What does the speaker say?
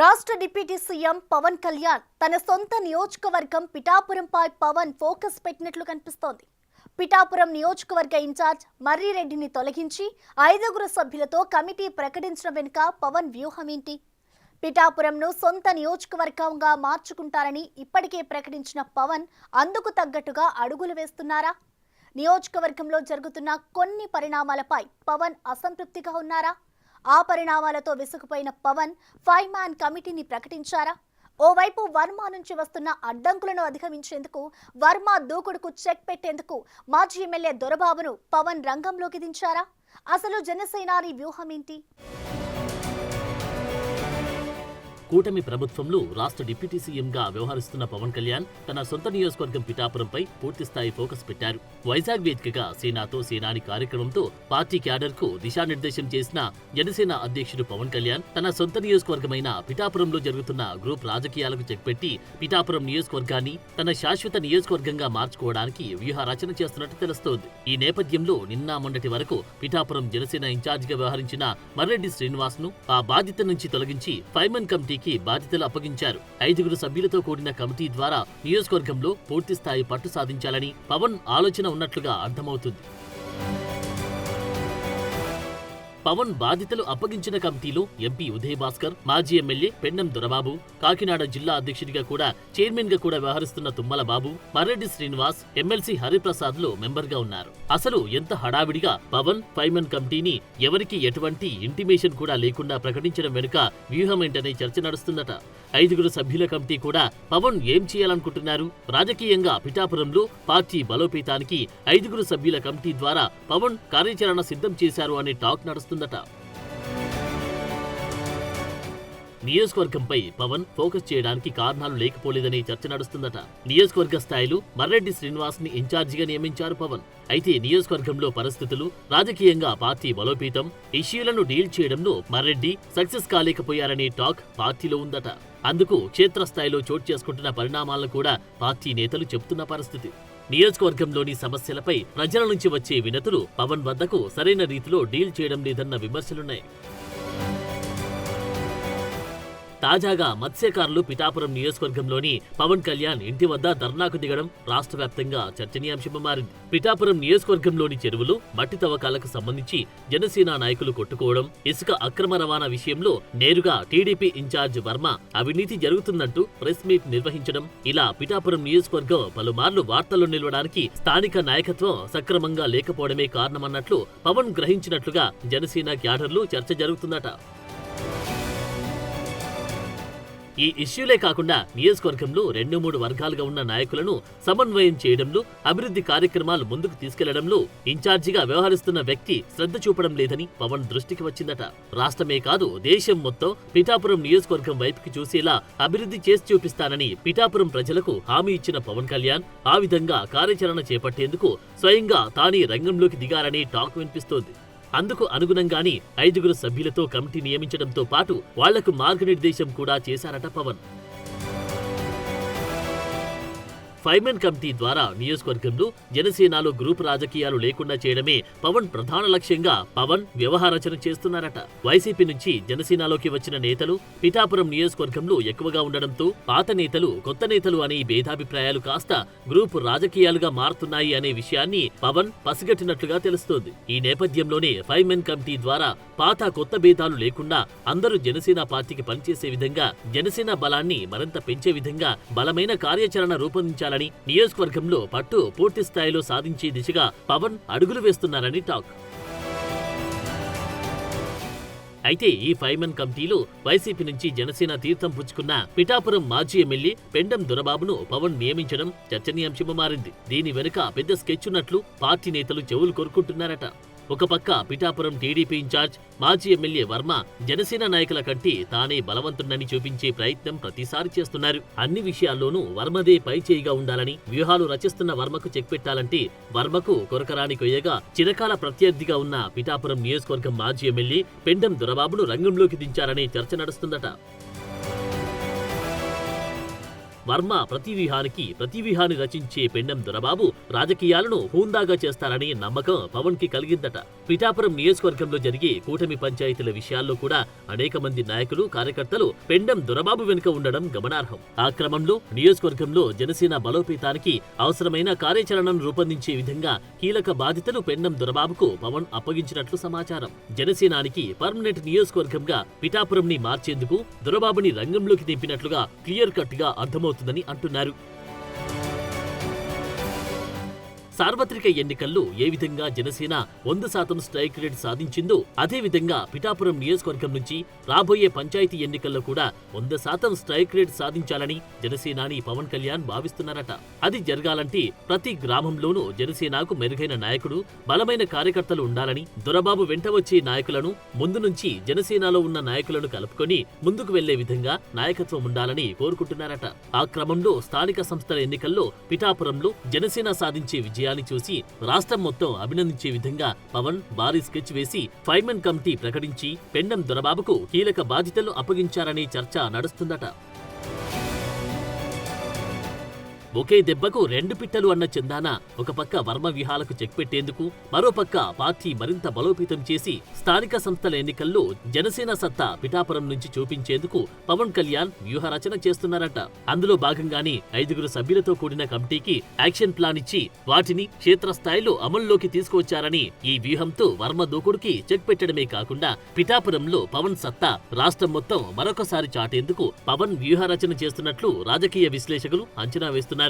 రాష్ట్ర deputy CM Pawan Kalyan తన సొంత నియోజకవర్గం పిఠాపురంపై పవన్ ఫోకస్ పెట్టినట్లు కనిపిస్తోంది. పిఠాపురం నియోజకవర్గ ఇన్ఛార్జ్ మర్రిరెడ్డిని తొలగించి 5 సభ్యులతో కమిటీ ప్రకటించడం వెనుక పవన్ వ్యూహం ఏంటి? పిఠాపురంను సొంత నియోజకవర్గంగా మార్చుకుంటారని ఇప్పటికే ప్రకటించిన పవన్ అందుకు తగ్గట్టుగా అడుగులు వేస్తున్నారా? నియోజకవర్గంలో జరుగుతున్న కొన్ని పరిణామాలపై పవన్ అసంతృప్తిగా ఉన్నారా? ఆ పరిణామాలతో విసుగుపోయిన పవన్ 5 మ్యాన్ కమిటీని ప్రకటించారా? ఓవైపు వర్మ నుంచి వస్తున్న అడ్డంకులను అధిగమించేందుకు వర్మ దూకుడుకు చెక్ పెట్టేందుకు మాజీ ఎమ్మెల్యే దొరబాబును పవన్ రంగంలోకి దించారా? అసలు జనసేనాని వ్యూహం ఏంటి? కూటమి ప్రభుత్వంలో రాష్ట్ర డిప్యూటీ సీఎంగా వ్యవహరిస్తున్న పవన్ కళ్యాణ్ తన సొంత నియోజకవర్గం పిఠాపురంపై పూర్తిస్థాయి ఫోకస్ పెట్టారు. వైజాగ్ వేదికగా సేనాతో సేనాని కార్యక్రమంతో పార్టీ క్యాడర్కు దిశానిర్దేశం చేసిన జనసేన అధ్యక్షుడు పవన్ కళ్యాణ్ తన సొంత నియోజకవర్గమైన పిఠాపురంలో జరుగుతున్న గ్రూప్ రాజకీయాలకు చెక్ పెట్టి పిఠాపురం నియోజకవర్గాన్ని తన శాశ్వత నియోజకవర్గంగా మార్చుకోవడానికి వ్యూహ రచన చేస్తున్నట్టు తెలుస్తోంది. ఈ నేపథ్యంలో నిన్న మొన్నటి వరకు పిఠాపురం జనసేన ఇన్ఛార్జిగా వ్యవహరించిన మర్రెడ్డి శ్రీనివాస్ ను ఆ బాధ్యత నుంచి తొలగించి 5 మెన్ కమిటీకి బాధ్యతలు అప్పగించారు. 5 సభ్యులతో కూడిన కమిటీ ద్వారా నియోజకవర్గంలో పూర్తిస్థాయి పట్టు సాధించాలని పవన్ ఆలోచన ఉన్నట్లుగా అర్థమవుతుంది. పవన్ బాధ్యతలు అప్పగించిన కమిటీలో ఎంపీ ఉదయ్ భాస్కర్, మాజీ ఎమ్మెల్యే పెండం దొరబాబు, కాకినాడ జిల్లా అధ్యక్షుడిగా కూడా చైర్మన్ గా కూడా వ్యవహరిస్తున్న తుమ్మల బాబు, మర్రెడ్డి శ్రీనివాస్, ఎమ్మెల్సీ హరిప్రసాద్ లో మెంబర్ గా ఉన్నారు. అసలు ఎంత హడావిడిగా పవన్ 5 మెన్ కమిటీని ఎవరికి ఎటువంటి ఇంటిమేషన్ కూడా లేకుండా ప్రకటించడం వెనుక వ్యూహమేంటనే చర్చ నడుస్తుందట. 5 సభ్యుల కమిటీ కూడా పవన్ ఏం చేయాలనుకుంటున్నారు? రాజకీయంగా పిఠాపురంలో పార్టీ బలోపేతానికి 5 సభ్యుల కమిటీ ద్వారా పవన్ కార్యాచరణ సిద్ధం చేశారు అనే టాక్ నడుస్తుంది. నియోజకవర్గంపై పవన్ ఫోకస్ చేయడానికి కారణాలు లేకపోలేదనే చర్చ నడుస్తుందట. నియోజకవర్గ స్థాయిలో మర్రెడ్డి శ్రీనివాస్ ని ఇన్ఛార్జిగా నియమించారు పవన్. అయితే నియోజకవర్గంలో పరిస్థితులు, రాజకీయంగా పార్టీ బలోపేతం, ఇష్యూలను డీల్ చేయడంలో మర్రెడ్డి సక్సెస్ కాలేకపోయారనే టాక్ పార్టీలో ఉందట. అందుకు క్షేత్రస్థాయిలో చోటు చేసుకుంటున్న పరిణామాలను కూడా పార్టీ నేతలు చెబుతున్న పరిస్థితి. నియోజకవర్గంలోని సమస్యలపై ప్రజల నుంచి వచ్చే వినతులు పవన్ వద్దకు సరైన రీతిలో డీల్ చేయడం లేదన్న విమర్శలున్నాయి. తాజాగా మత్స్యకారులు పిఠాపురం నియోజకవర్గంలోని పవన్ కళ్యాణ్ ఇంటి వద్ద ధర్నాకు దిగడం రాష్ట్ర వ్యాప్తంగా చర్చనీయాంశంగా మారింది. పిఠాపురం నియోజకవర్గంలోని చెరువులు, మట్టి తవ్వకాలకు సంబంధించి జనసేన నాయకులు కొట్టుకోవడం, ఇసుక అక్రమ రవాణా విషయంలో నేరుగా టీడీపీ ఇన్ఛార్జ్ వర్మ అవినీతి జరుగుతుందంటూ ప్రెస్ మీట్ నిర్వహించడం, ఇలా పిఠాపురం నియోజకవర్గం పలుమార్లు వార్తల్లో నిలవడానికి స్థానిక నాయకత్వం సక్రమంగా లేకపోవడమే కారణమన్నట్లు పవన్ గ్రహించినట్లుగా జనసేన క్యాడర్లు చర్చ జరుగుతుందట. ఈ ఇష్యూలే కాకుండా నియోజకవర్గంలో 2-3 వర్గాలుగా ఉన్న నాయకులను సమన్వయం చేయడంలో, అభివృద్ధి కార్యక్రమాలు ముందుకు తీసుకెళ్లడంలో ఇన్ఛార్జిగా వ్యవహరిస్తున్న వ్యక్తి శ్రద్ధ చూపడం లేదని పవన్ దృష్టికి వచ్చిందట. రాష్ట్రమే కాదు, దేశం మొత్తం పిఠాపురం నియోజకవర్గం వైపుకి చూసేలా అభివృద్ధి చేసి చూపిస్తానని పిఠాపురం ప్రజలకు హామీ ఇచ్చిన పవన్ కళ్యాణ్ ఆ విధంగా కార్యాచరణ చేపట్టేందుకు స్వయంగా తానే రంగంలోకి దిగారని టాక్ వినిపిస్తోంది. అందుకు అనుగుణంగానే 5 సభ్యులతో కమిటీ నియమించడంతో పాటు వాళ్లకు మార్గనిర్దేశం కూడా చేశారట పవన్. 5 మెన్ కమిటీ ద్వారా నియోజకవర్గంలో జనసేనలో గ్రూప్ రాజకీయాలు లేకుండా చేయడమే పవన్ ప్రధాన లక్ష్యంగా పవన్ వ్యవహారచన చేస్తున్నారట. వైసీపీ నుంచి జనసేనలోకి వచ్చిన నేతలు పిఠాపురం నియోజకవర్గంలో ఎక్కువగా ఉండడంతో పాత నేతలు, కొత్త నేతలు అనే భేదాభిప్రాయాలు కాస్త గ్రూప్ రాజకీయాలుగా మారుతున్నాయి అనే విషయాన్ని పవన్ పసిగట్టినట్లుగా తెలుస్తోంది. ఈ నేపథ్యంలోనే 5 మెన్ కమిటీ ద్వారా పాత కొత్త భేదాలు లేకుండా అందరూ జనసేన పార్టీకి పనిచేసే విధంగా, జనసేన బలాన్ని మరింత పెంచే విధంగా బలమైన కార్యాచరణ రూపొందించాలని, నియోజకవర్గంలో పట్టు పూర్తి స్థాయిలో సాధించే దిశగా పవన్ అడుగులు వేస్తున్నారని టాక్. అయితే ఈ 5 మెన్ కమిటీలో వైసీపీ నుంచి జనసేన తీర్థం పుచ్చుకున్న పిఠాపురం మాజీ ఎమ్మెల్యే పెండం దొరబాబును పవన్ నియమించడం చర్చనీయాంశంగా మారింది. దీని వెనుక పెద్ద స్కెచ్ ఉన్నట్లు పార్టీ నేతలు చెవులు కొరుకుంటున్నారట. ఒక పక్క పిఠాపురం టీడీపీ ఇన్ఛార్జ్ మాజీ ఎమ్మెల్యే వర్మ జనసేన నాయకుల కంటే తానే బలవంతుడని చూపించే ప్రయత్నం ప్రతిసారి చేస్తున్నారు. అన్ని విషయాల్లోనూ వర్మదే పై చేయిగా ఉండాలని వ్యూహాలు రచిస్తున్న వర్మకు చెక్ పెట్టాలంటే వర్మకు కొరకరాని కొయ్యగా చిరకాల ప్రత్యర్థిగా ఉన్న పిఠాపురం నియోజకవర్గం మాజీ ఎమ్మెల్యే పెండం దొరబాబును రంగంలోకి దించారనే చర్చ నడుస్తుందట. వర్మ ప్రతివ్యూహాన్ని రచించే పెండం దొరబాబు రాజకీయాలను హూందాగా చేస్తారనే నమ్మకం పవన్ కి కలిగిందట. పిఠాపురం నియోజకవర్గంలో జరిగే కూటమి పంచాయతీల విషయాల్లో కూడా అనేక మంది నాయకులు కార్యకర్తలు పెండం దొరబాబు వెనుక ఉండడం గమనార్హం. ఆ క్రమంలో నియోజకవర్గంలో జనసేన బలోపేతానికి అవసరమైన కార్యాచరణను రూపొందించే విధంగా కీలక బాధ్యతలు పెండం దొరబాబుకు పవన్ అప్పగించినట్లు సమాచారం. జనసేనానికి పర్మనెంట్ నియోజకవర్గంగా పిఠాపురంని మార్చేందుకు దొరబాబుని రంగంలోకి దింపినట్లుగా క్లియర్ కట్ గా అర్థమవుతుందని అంటున్నారు. సార్వత్రిక ఎన్నికల్లో ఏ విధంగా జనసేన 100% స్ట్రైక్ రేట్ సాధించిందో అదే విధంగా పిఠాపురం నియోజకవర్గం నుంచి రాబోయే పంచాయతీ ఎన్నికల్లో కూడా 100% స్ట్రైక్ రేట్ సాధించాలని జనసేనాని పవన్ కళ్యాణ్ భావిస్తున్నారట. అది జరగాలంటే ప్రతి గ్రామంలోనూ జనసేనకు మెరుగైన నాయకుడు, బలమైన కార్యకర్తలు ఉండాలని, దొరబాబు వెంట వచ్చే నాయకులను ముందు నుంచి జనసేనలో ఉన్న నాయకులను కలుపుకొని ముందుకు వెళ్లే విధంగా నాయకత్వం ఉండాలని కోరుకుంటున్నారట. ఆ క్రమంలో స్థానిక సంస్థల ఎన్నికల్లో పిఠాపురంలో జనసేన సాధించే విజయాన్ని చూసి రాష్ట్రం మొత్తం అభినందించే విధంగా పవన్ భారీ స్కెచ్ వేసి 5 మెన్ కమిటీ ప్రకటించి పెండం దొరబాబుకు కీలక బాధ్యతలు అప్పగించారనే చర్చ నడుస్తుందట. ఒకే దెబ్బకు 2 పిట్టలు అన్న చందాన ఒక పక్క వర్మ వ్యూహాలకు చెక్ పెట్టేందుకు, మరోపక్క పార్టీ మరింత బలోపేతం చేసి స్థానిక సంస్థల ఎన్నికల్లో జనసేన సత్తా పిఠాపురం నుంచి చూపించేందుకు పవన్ కళ్యాణ్ వ్యూహ రచన చేస్తున్నారట. అందులో భాగంగానే 5 సభ్యులతో కూడిన కమిటీకి యాక్షన్ ప్లాన్ ఇచ్చి వాటిని క్షేత్రస్థాయిలో అమల్లోకి తీసుకువచ్చారని, ఈ వ్యూహంతో వర్మ దూకుడుకి చెక్ పెట్టడమే కాకుండా పిఠాపురంలో పవన్ సత్తా రాష్ట్రం మొత్తం మరొకసారి చాటేందుకు పవన్ వ్యూహ రచన చేస్తున్నట్లు రాజకీయ విశ్లేషకులు అంచనా వేస్తున్నారు.